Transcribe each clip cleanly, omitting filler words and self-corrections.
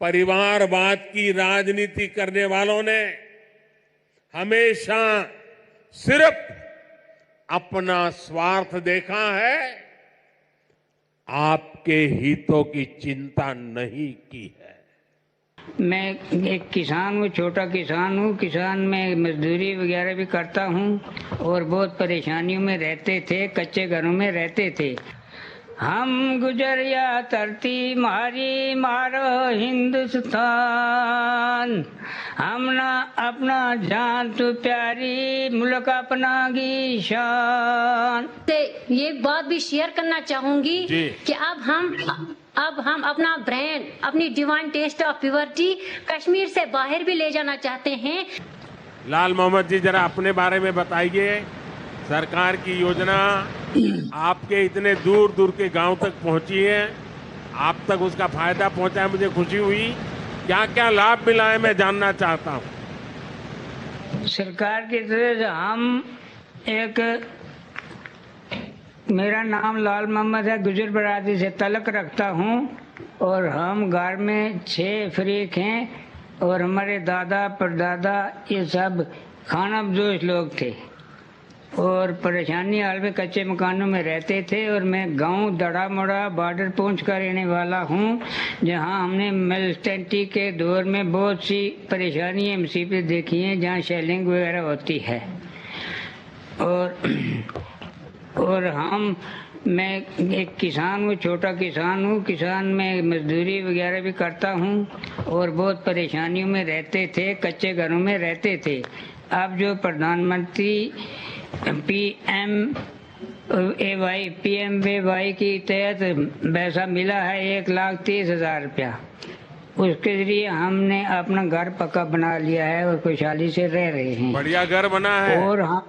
परिवारवाद की राजनीति करने वालों ने हमेशा सिर्फ अपना स्वार्थ देखा है, आपके हितों की चिंता नहीं की है। मैं एक किसान हूँ, छोटा किसान हूँ। किसान में मजदूरी वगैरह भी करता हूँ और बहुत परेशानियों में रहते थे, कच्चे घरों में रहते थे। हम गुजरिया धरती मारी मारो हिंदुस्तान, हम ना अपना जान तू प्यारी मुल्क अपना की शान। ये बात भी शेयर करना चाहूंगी कि अब हम अपना ब्रांड, अपनी divine taste of purity Kashmir से बाहर भी ले जाना चाहते हैं। लाल मोहम्मद जी, जरा अपने बारे में बताइए। सरकार की योजना आपके इतने दूर दूर के गांव तक पहुंची है, आप तक उसका फायदा पहुंचा है, मुझे खुशी हुई। क्या क्या लाभ मिला है, मैं जानना चाहता हूं। सरकार की तरफ से हम मेरा नाम लाल मोहम्मद है, गुजर बरादरी से तलक रखता हूं और हम घर में 6 फरीक हैं और हमारे दादा परदादा ये सब खानाबदोश लोग थे और परेशानी हाल में कच्चे मकानों में रहते थे। और मैं गांव दड़ा मोड़ा बॉर्डर पहुंच का रहने वाला हूं, जहां हमने मिलिटेंटी के दौर में बहुत सी परेशानियां मुसीबतें देखी हैं, जहां शेलिंग वगैरह होती है। और मैं एक किसान हूँ, छोटा किसान हूँ। किसान में मजदूरी वगैरह भी करता हूँ और बहुत परेशानियों में रहते थे, कच्चे घरों में रहते थे। अब जो प्रधानमंत्री PMAY की तहत पैसा मिला है 1,30,000 रुपया, उसके जरिए हमने अपना घर पक्का बना लिया है और खुशहाली से रह रहे हैं। बढ़िया घर बना है और हाँ,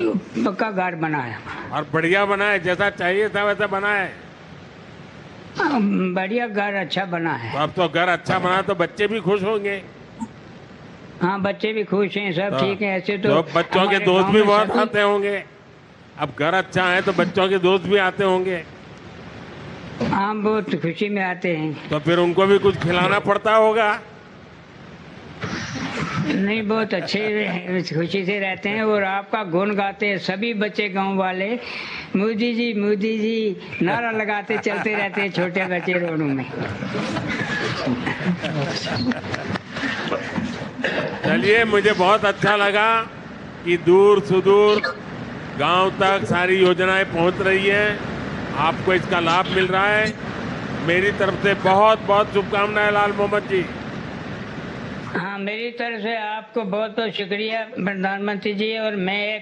पक्का घर बना है और बढ़िया बना है, जैसा चाहिए था वैसा बना है। बढ़िया घर अच्छा बना है। तो अब तो घर अच्छा बना तो बच्चे भी खुश होंगे। हाँ, बच्चे भी खुश हैं, सब ठीक है। ऐसे तो बच्चों के दोस्त भी बहुत आते होंगे। अब घर अच्छा है तो बच्चों के दोस्त भी आते होंगे। हाँ, बहुत खुशी में आते हैं। तो फिर उनको भी कुछ खिलाना पड़ता होगा। नहीं, बहुत अच्छे खुशी से रहते हैं और आपका गुण गाते हैं सभी बच्चे गांव वाले। मोदी जी नारा लगाते चलते रहते हैं छोटे बच्चे रोडों में। चलिए, मुझे बहुत अच्छा लगा कि दूर सुदूर गांव तक सारी योजनाएं पहुंच रही हैं, आपको इसका लाभ मिल रहा है। मेरी तरफ से बहुत बहुत शुभकामनाएं लाल मोहम्मद जी। हाँ, मेरी तरफ से आपको बहुत बहुत शुक्रिया प्रधानमंत्री जी। और मैं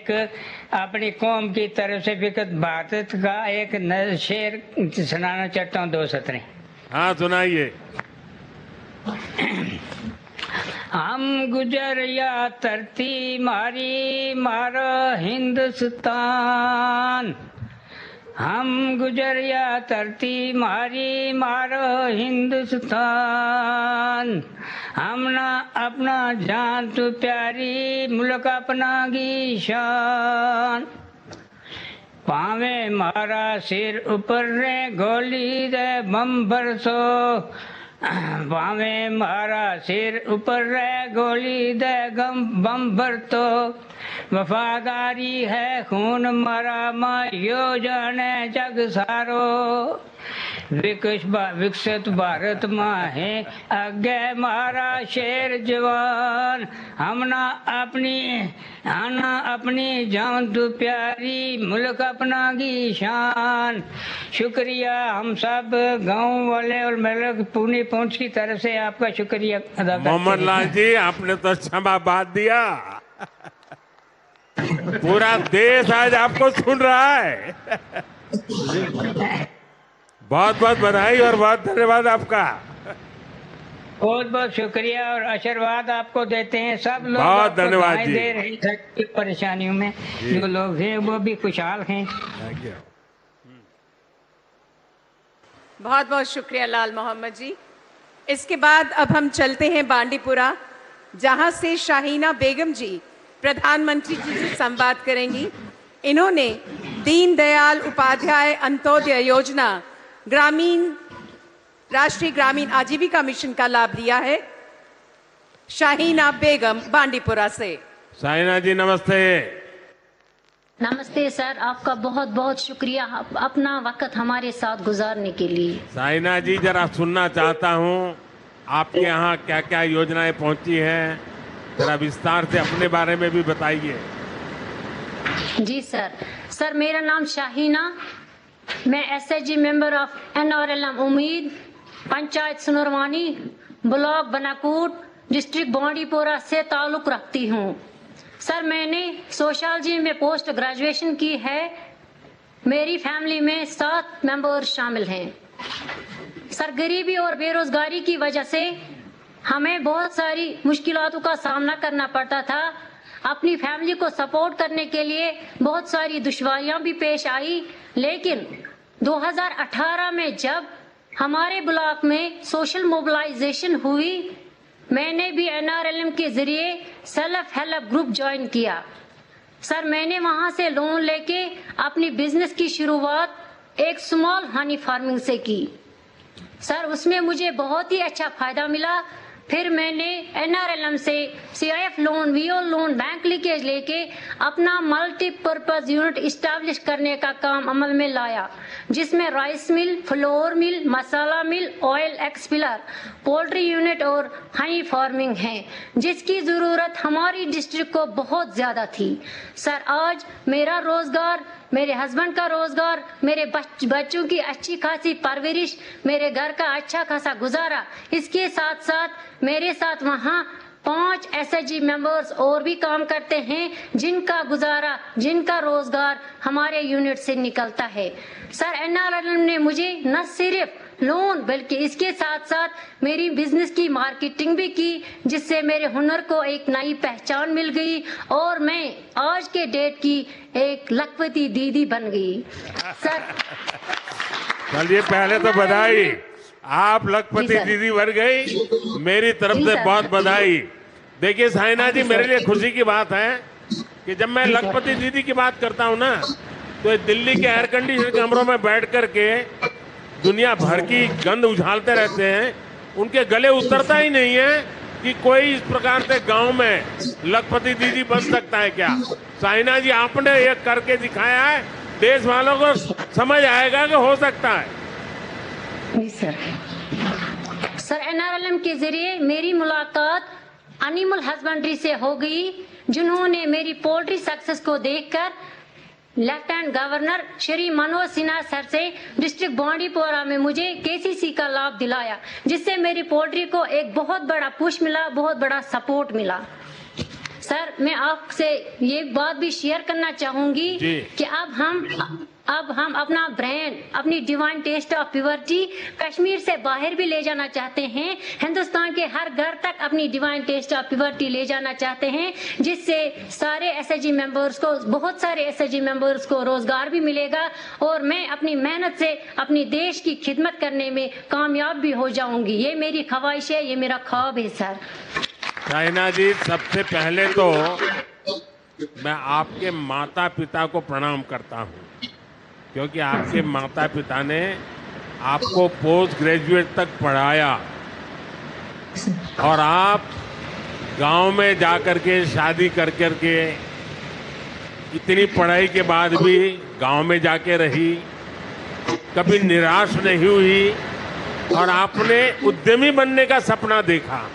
अपनी कौम की तरफ से विकसित भारत का एक नया शेर सुनाना चाहता हूँ, 2 सतरें। हाँ, सुनाइए। हम गुजरिया धरती मारी मारो हिंदुस्तान, हम गुजरिया धरती मारी मारो हिंदुस्तान, हम ना अपना जान तू प्यारी मुल्क अपना की शान। पावे मारा सिर ऊपर रे गोली दे बम बरसो, पावे मारा सिर ऊपर रे गोली दे बम बरतो, वफादारी है खून मारा मां यो जाने जग सारो, विकसित भारत मां है आगे मारा शेर जवान, हम ना अपनी जान तू प्यारी मुल्क अपना की शान। शुक्रिया हम सब गांव वाले और मेरे पुणे पहुंच की तरफ से आपका शुक्रिया अदा करते हैं। मोहम्मद लाल जी, आपने तो क्षमा बात दिया। पूरा देश आज आपको सुन रहा है। बहुत बहुत बधाई और बहुत धन्यवाद आपका। बहुत बहुत शुक्रिया और आशीर्वाद आपको देते हैं सब लोग। बहुत धन्यवाद जी। दे रहे हैं परेशानियों में जो लोग हैं वो भी खुशहाल हैं। बहुत बहुत शुक्रिया लाल मोहम्मद जी। इसके बाद अब हम चलते हैं बांडीपुरा, जहां से शाहीना बेगम जी प्रधानमंत्री जी से संवाद करेंगी। इन्होंने दीनदयाल उपाध्याय अंत्योदय योजना ग्रामीण राष्ट्रीय ग्रामीण आजीविका मिशन का लाभ लिया है। शाहीना बेगम बांडीपुरा से। शाहीना जी नमस्ते। नमस्ते सर, आपका बहुत बहुत शुक्रिया अपना वक्त हमारे साथ गुजारने के लिए। शाहीना जी जरा सुनना चाहता हूँ आपके यहाँ क्या क्या योजनाएं पहुंची हैं, जरा विस्तार से अपने बारे में भी बताइए। जी सर मेरा नाम शाहीना, मैं एसएचजी मेंबर ऑफ एनआरएलएम उम्मीद, पंचायत सुनरवानी, ब्लॉक बनाकूट, डिस्ट्रिक्ट बांडीपुरा से ताल्लुक रखती हूँ। सर मैंने सोशियोलॉजी में पोस्ट ग्रेजुएशन की है। मेरी फैमिली में 7 मेंबर्स शामिल हैं। सर गरीबी और बेरोजगारी की वजह से हमें बहुत सारी मुश्किलातों का सामना करना पड़ता था। अपनी फैमिली को सपोर्ट करने के लिए बहुत सारी दुश्वारियां भी पेश आई, लेकिन 2018 में जब हमारे ब्लॉक में सोशल मोबिलाइजेशन हुई, मैंने भी एनआरएलएम के जरिए सेल्फ हेल्प ग्रुप ज्वाइन किया। सर मैंने वहां से लोन लेके अपनी बिजनेस की शुरुआत एक स्मॉल हनी फार्मिंग से की। सर उसमें मुझे बहुत ही अच्छा फायदा मिला। फिर मैंने एनआरएलएम से CIF loan, VO loan, bank linkage लेके अपना मल्टीपर्पज यूनिट इस्टेब्लिश करने का काम अमल में लाया, जिसमें राइस मिल, फ्लोर मिल, मसाला मिल, ऑयल एक्सपिलर, पोल्ट्री यूनिट और हनी फार्मिंग है, जिसकी जरूरत हमारी डिस्ट्रिक्ट को बहुत ज्यादा थी। सर आज मेरा रोजगार, मेरे हस्बैंड का रोजगार, मेरे बच्चों की अच्छी खासी परवरिश, मेरे घर का अच्छा खासा गुजारा, इसके साथ साथ मेरे साथ वहाँ 5 एसएचजी मेंबर्स और भी काम करते हैं, जिनका गुजारा, जिनका रोजगार हमारे यूनिट से निकलता है। सर एनआरएलएम ने मुझे न सिर्फ लोन बल्कि इसके साथ साथ मेरी बिजनेस की मार्केटिंग भी की, जिससे मेरे हुनर को एक नई पहचान मिल गई और मैं आज के डेट की एक लखपति दीदी बन गई। सर चलिए पहले तो बधाई, आप लखपति दीदी बन गई, मेरी तरफ से बहुत बधाई। देखिए शाहीना जी, मेरे लिए खुशी की बात है कि जब मैं लखपति दीदी की बात करता हूँ ना, तो दिल्ली के एयर कंडीशन कमरों में बैठ करके दुनिया भर की गंध उछालते रहते हैं, उनके गले उतरता ही नहीं है कि कोई इस प्रकार से गांव में लखपति दीदी बन सकता है क्या। शाहीना जी आपने ये करके दिखाया है, देश वालों को समझ आएगा कि हो सकता है। जी सर एनआरएलएम के जरिए मेरी मुलाकात एनिमल हस्बेंड्री से हो गई, जिन्होंने मेरी पोल्ट्री सक्सेस को देखकर lieutenant governor Shri Manoj Sinha sir से डिस्ट्रिक्ट बांडीपुरा में मुझे केसीसी का लाभ दिलाया, जिससे मेरी पोल्ट्री को एक बहुत बड़ा पुश मिला, बहुत बड़ा सपोर्ट मिला। सर मैं आपसे ये बात भी शेयर करना चाहूंगी कि अब हम अपना ब्रांड, अपनी divine taste of purity Kashmir से बाहर भी ले जाना चाहते हैं। हिंदुस्तान के हर घर तक अपनी डिवाइन टेस्ट ऑफ प्योरिटी ले जाना चाहते हैं, जिससे सारे एसएचजी मेंबर्स को, बहुत सारे एसएचजी मेंबर्स को रोजगार भी मिलेगा और मैं अपनी मेहनत से अपनी देश की खिदमत करने में कामयाब भी हो जाऊंगी। ये मेरी ख्वाहिश है, ये मेरा ख्वाब है। सर शाहीना जी, सबसे पहले तो मैं आपके माता पिता को प्रणाम करता हूँ, क्योंकि आपके माता पिता ने आपको पोस्ट ग्रेजुएट तक पढ़ाया और आप गांव में जाकर के शादी कर के इतनी पढ़ाई के बाद भी गांव में जाके रही, कभी निराश नहीं हुई और आपने उद्यमी बनने का सपना देखा।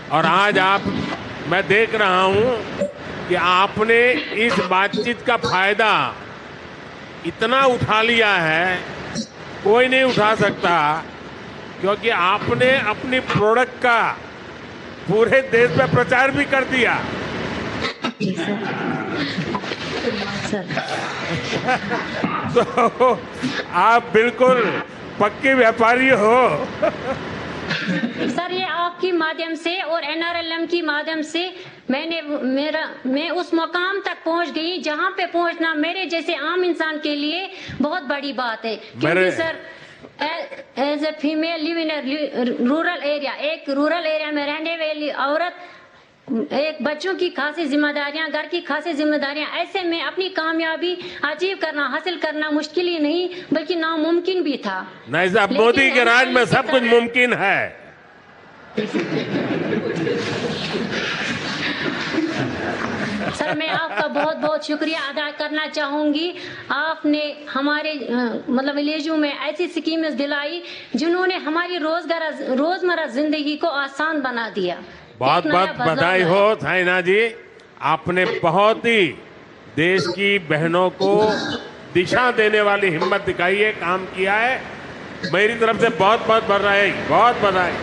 और आज मैं देख रहा हूं कि आपने इस बातचीत का फायदा इतना उठा लिया है, कोई नहीं उठा सकता, क्योंकि आपने अपनी प्रोडक्ट का पूरे देश में प्रचार भी कर दिया। तो आप बिल्कुल पक्के व्यापारी हो। सर ये आपकी माध्यम से और एनआरएलएम की माध्यम से मैं उस मुकाम तक पहुंच गई जहां पे पहुंचना मेरे जैसे आम इंसान के लिए बहुत बड़ी बात है। क्योंकि sir as a female live in rural area, एक रूरल एरिया में रहने वाली औरत एक बच्चों की खासी जिम्मेदारियां, घर की खासी जिम्मेदारियां, ऐसे में अपनी कामयाबी अचीव करना, हासिल करना मुश्किल ही नहीं बल्कि नामुमकिन भी था। नहीं साहब, लेकिन मोदी के राज में NRL सब की कुछ तरह- मुमकिन है। सर मैं आपका बहुत बहुत शुक्रिया अदा करना चाहूंगी। आपने हमारे मतलब विलेजों में ऐसी स्कीमें दिलाई जिन्होंने हमारी रोजमर्रा जिंदगी को आसान बना दिया। बहुत एक नया बहुत बदलाव बधाई लाया। हो साइना जी, आपने बहुत ही देश की बहनों को दिशा देने वाली हिम्मत दिखाई है, काम किया है। मेरी तरफ से बहुत बहुत बधाई, बहुत बधाई।